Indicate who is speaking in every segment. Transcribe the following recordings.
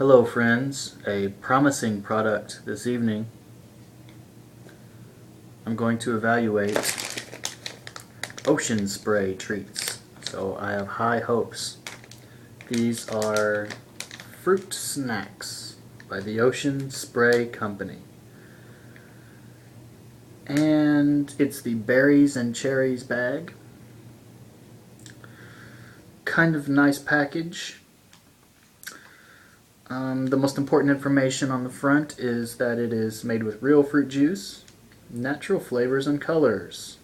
Speaker 1: Hello friends, a promising product this evening. I'm going to evaluate ocean spray treats, so I have high hopes. These are fruit snacks by the Ocean Spray Company. And it's the berries and cherries bag. Kind of nice package. The most important information on the front is that it is made with real fruit juice, natural flavors and colors.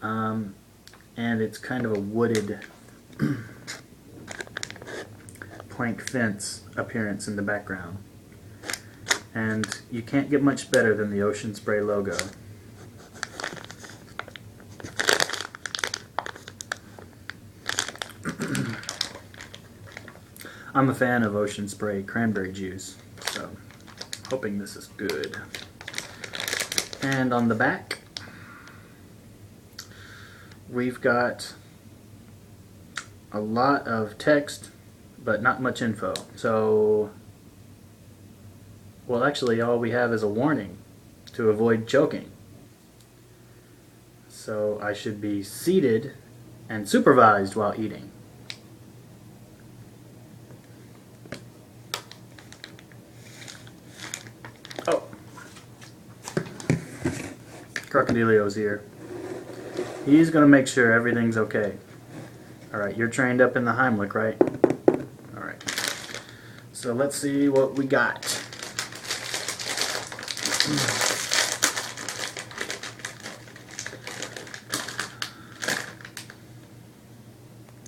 Speaker 1: And it's kind of a wooded plank fence appearance in the background. And you can't get much better than the Ocean Spray logo. I'm a fan of Ocean Spray cranberry juice, so hoping this is good. And on the back, we've got a lot of text, but not much info. So, well, actually, all we have is a warning to avoid choking. So I should be seated and supervised while eating. Oh, Crocodilio's here. He's going to make sure everything's okay. Alright, you're trained up in the Heimlich, right? Alright. So let's see what we got.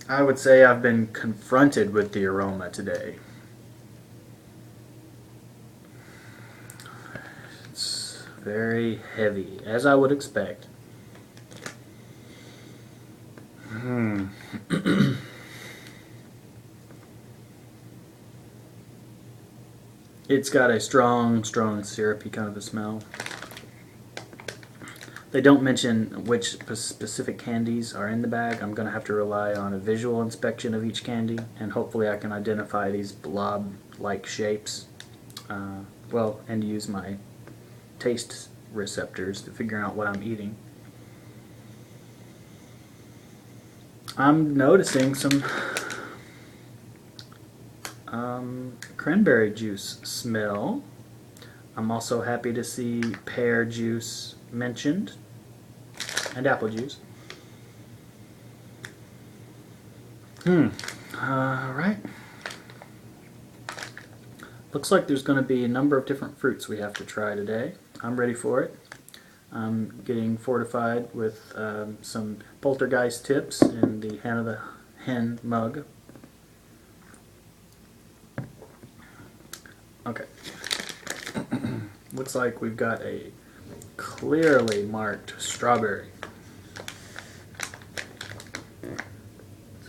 Speaker 1: I would say I've been confronted with the aroma today. It's very heavy, as I would expect. It's got a strong syrupy kind of a smell. They don't mention which specific candies are in the bag. I'm going to have to rely on a visual inspection of each candy, and hopefully I can identify these blob-like shapes. And use my taste receptors to figure out what I'm eating. I'm noticing some cranberry juice smell. I'm also happy to see pear juice mentioned, and apple juice. Alright. Looks like there's going to be a number of different fruits we have to try today. I'm ready for it. I'm getting fortified with some poltergeist tips in the Hand of the Hen mug. Okay. Looks like we've got a clearly marked strawberry.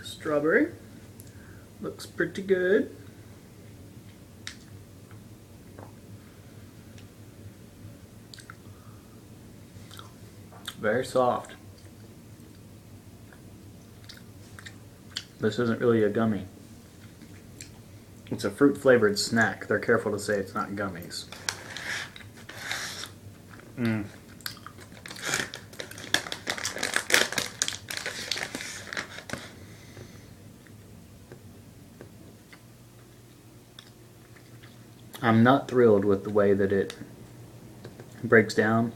Speaker 1: Strawberry. Looks pretty good. Very soft. This isn't really a gummy. It's a fruit flavored snack. They're careful to say it's not gummies. I'm not thrilled with the way that it breaks down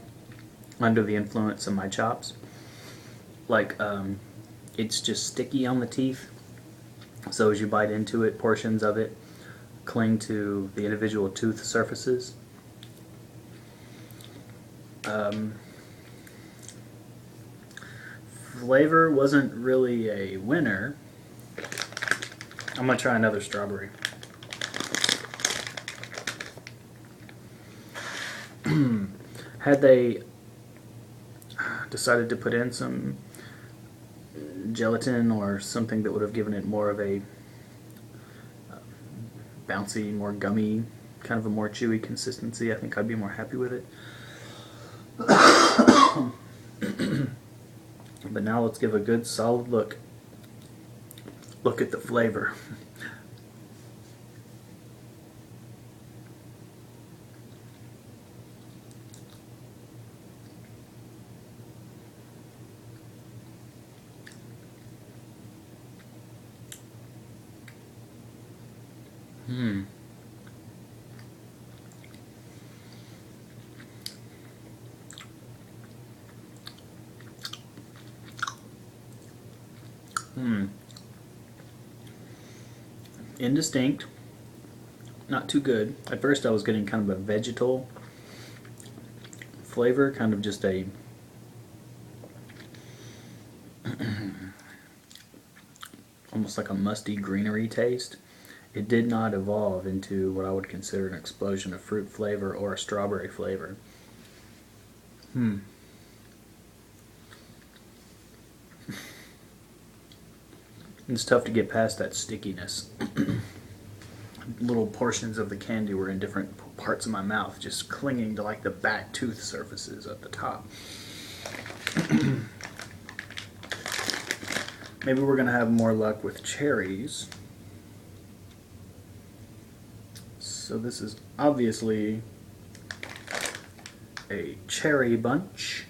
Speaker 1: under the influence of my chops. Like, it's just sticky on the teeth, so as you bite into it, portions of it cling to the individual tooth surfaces. Flavor wasn't really a winner. I'm going to try another strawberry. Had they decided to put in some gelatin or something that would have given it more of a bouncy, more gummy, kind of a more chewy consistency, I think I'd be more happy with it. But now let's give a good solid look at the flavor. Hmm. Hmm. Indistinct. Not too good. At first I was getting kind of a vegetal flavor, kind of just a almost like a musty greenery taste. It did not evolve into what I would consider an explosion of fruit flavor or a strawberry flavor. Hmm. It's tough to get past that stickiness. Little portions of the candy were in different parts of my mouth, just clinging to like the back tooth surfaces at the top. Maybe we're gonna have more luck with cherries. So this is obviously a cherry bunch.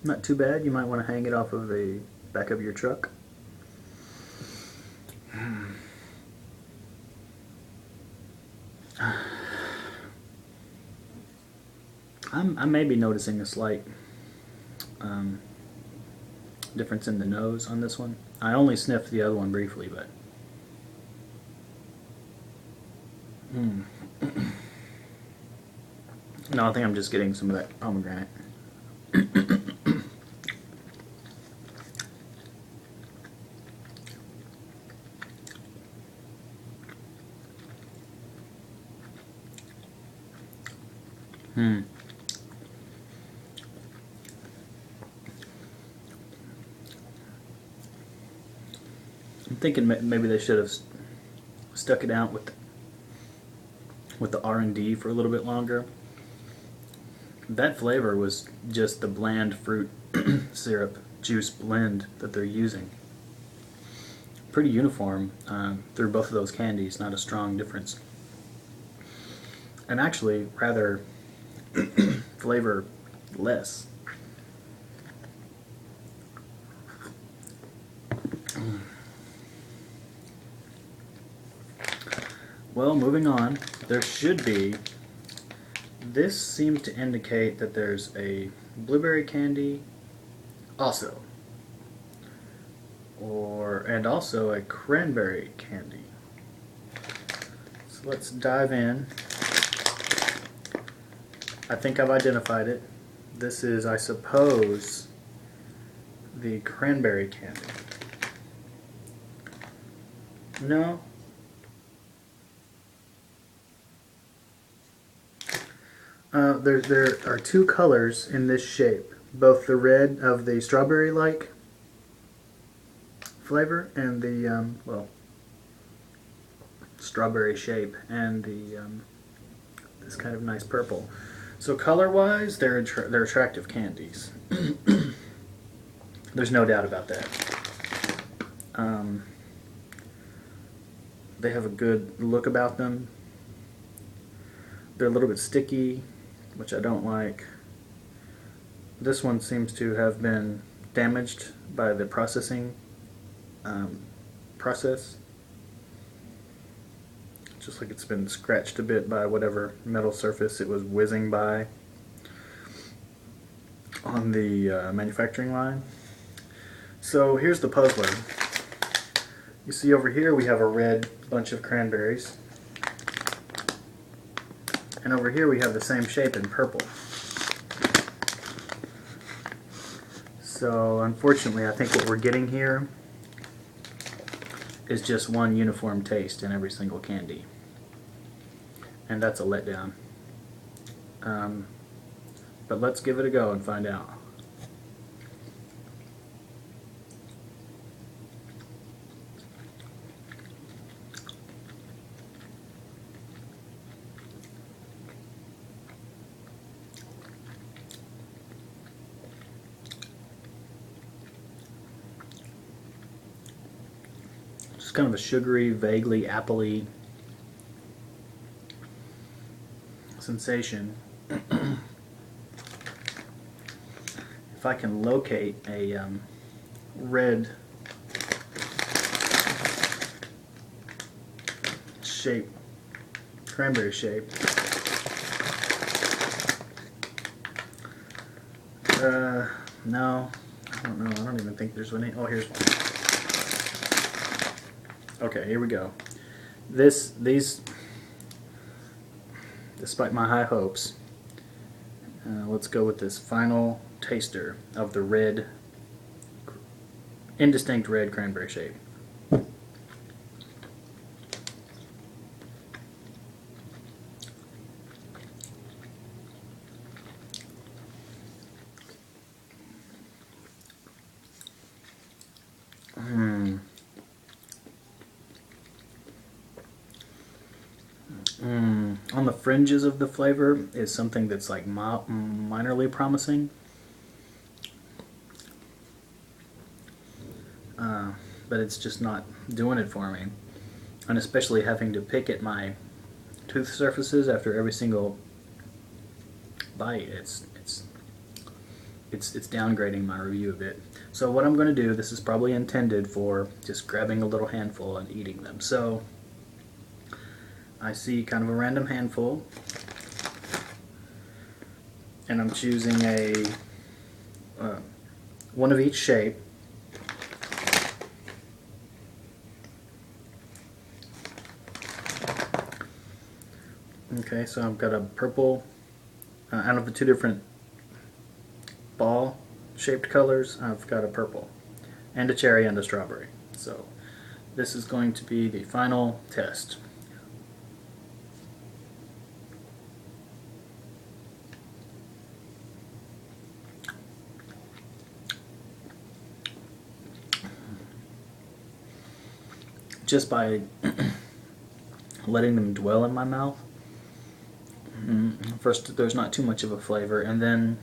Speaker 1: Not too bad. You might want to hang it off of the back of your truck. I may be noticing a slight difference in the nose on this one. I only sniffed the other one briefly, but no, I think I'm just getting some of that pomegranate. Hmm. I'm thinking maybe they should have stuck it out with the R&D for a little bit longer. That flavor was just the bland fruit syrup juice blend that they're using. Pretty uniform through both of those candies, not a strong difference. And actually rather flavor less. Well, moving on, there should be, this seems to indicate that there's a blueberry candy also, and also a cranberry candy. So let's dive in. I think I've identified it. This is, I suppose, the cranberry candy. No. There are two colors in this shape. Both the red of the strawberry-like flavor and the, well, strawberry shape, and the this kind of nice purple. So color-wise, they're attractive candies. There's no doubt about that. They have a good look about them. They're a little bit sticky, which I don't like. This one seems to have been damaged by the processing process. Just like it's been scratched a bit by whatever metal surface it was whizzing by on the manufacturing line. So here's the puzzler. You see over here we have a red bunch of cranberries. And over here we have the same shape in purple. So unfortunately I think what we're getting here is just one uniform taste in every single candy. And that's a letdown. But let's give it a go and find out. Just kind of a sugary, vaguely appley sensation. If I can locate a red shape, cranberry shape. No, I don't know. I don't even think there's any. Oh, here's one. Okay, here we go. These, despite my high hopes, let's go with this final taster of the red, indistinct red cranberry shape. On the fringes of the flavor is something that's like minorly promising, but it's just not doing it for me. And especially having to pick at my tooth surfaces after every single bite, it's downgrading my review a bit. So what I'm going to do, this is probably intended for just grabbing a little handful and eating them. So I see kind of a random handful, and I'm choosing a one of each shape. Okay, so I've got a purple out of the two different ball shaped colors. I've got a purple and a cherry and a strawberry. So this is going to be the final test. Just by letting them dwell in my mouth, first there's not too much of a flavor, and then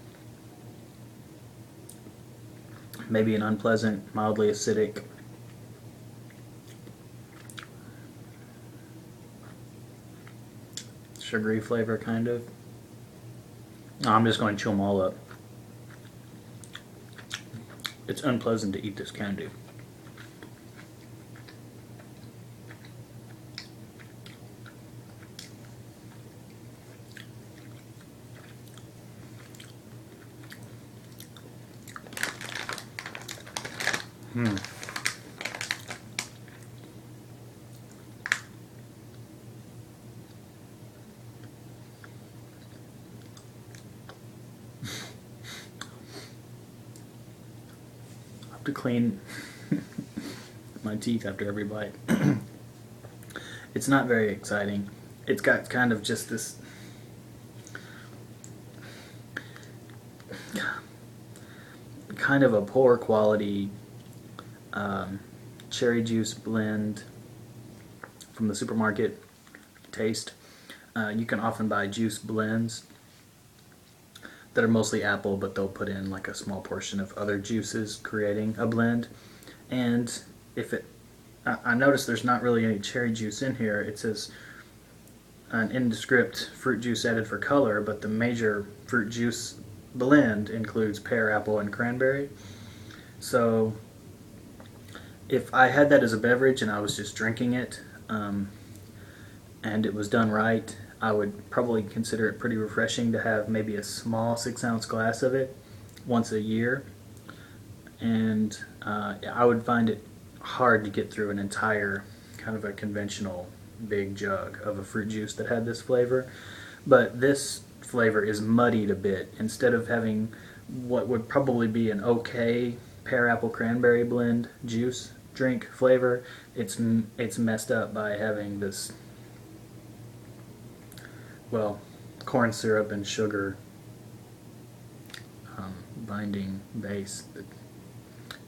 Speaker 1: maybe an unpleasant, mildly acidic sugary flavor, kind of. I'm just going to chew them all up. It's unpleasant to eat this candy. I have to clean my teeth after every bite. It's not very exciting. It's got kind of just this kind of a poor quality cherry juice blend from the supermarket taste. You can often buy juice blends that are mostly apple, but they'll put in like a small portion of other juices, creating a blend. And if it, I noticed there's not really any cherry juice in here. It says an indescript fruit juice added for color, but the major fruit juice blend includes pear, apple, and cranberry. So if I had that as a beverage and I was just drinking it, and it was done right, I would probably consider it pretty refreshing to have maybe a small 6-ounce glass of it once a year. And I would find it hard to get through an entire kind of a conventional big jug of a fruit juice that had this flavor. But this flavor is muddied a bit. Instead of having what would probably be an okay pear, apple, cranberry blend juice drink flavor, it's messed up by having this, well, corn syrup and sugar binding base that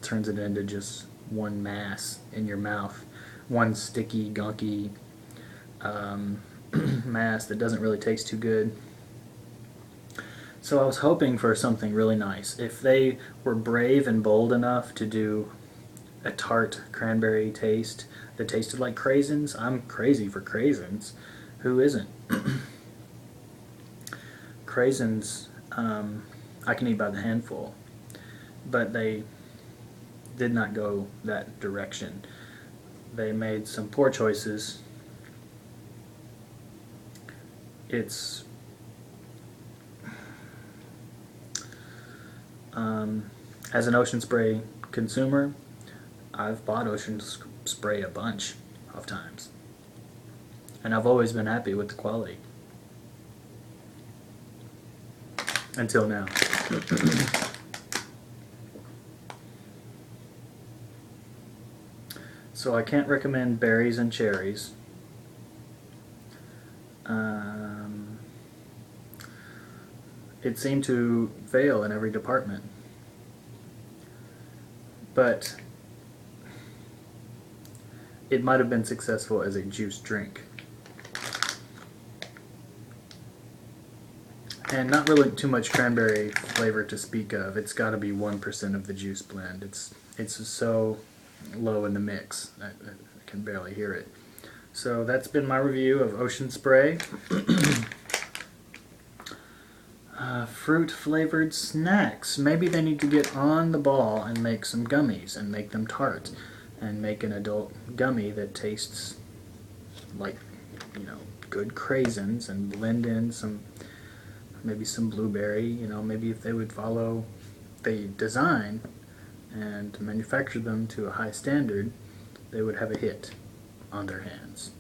Speaker 1: turns it into just one mass in your mouth, one sticky, gunky mass that doesn't really taste too good. So I was hoping for something really nice. If they were brave and bold enough to do a tart cranberry taste that tasted like craisins, I'm crazy for craisins. Who isn't? Craisins, I can eat by the handful, but they did not go that direction. They made some poor choices It's as an Ocean Spray consumer, I've bought Ocean Spray a bunch of times, and I've always been happy with the quality until now. So I can't recommend berries and cherries. It seemed to fail in every department. But it might have been successful as a juice drink. And not really too much cranberry flavor to speak of. It's got to be 1% of the juice blend. It's so low in the mix. I can barely hear it. So that's been my review of Ocean Spray. Fruit flavored snacks. Maybe they need to get on the ball and make some gummies and make them tart and make an adult gummy that tastes like, you know, good craisins and blend in some, maybe some blueberry. You know, maybe if they would follow the design and manufacture them to a high standard, they would have a hit on their hands.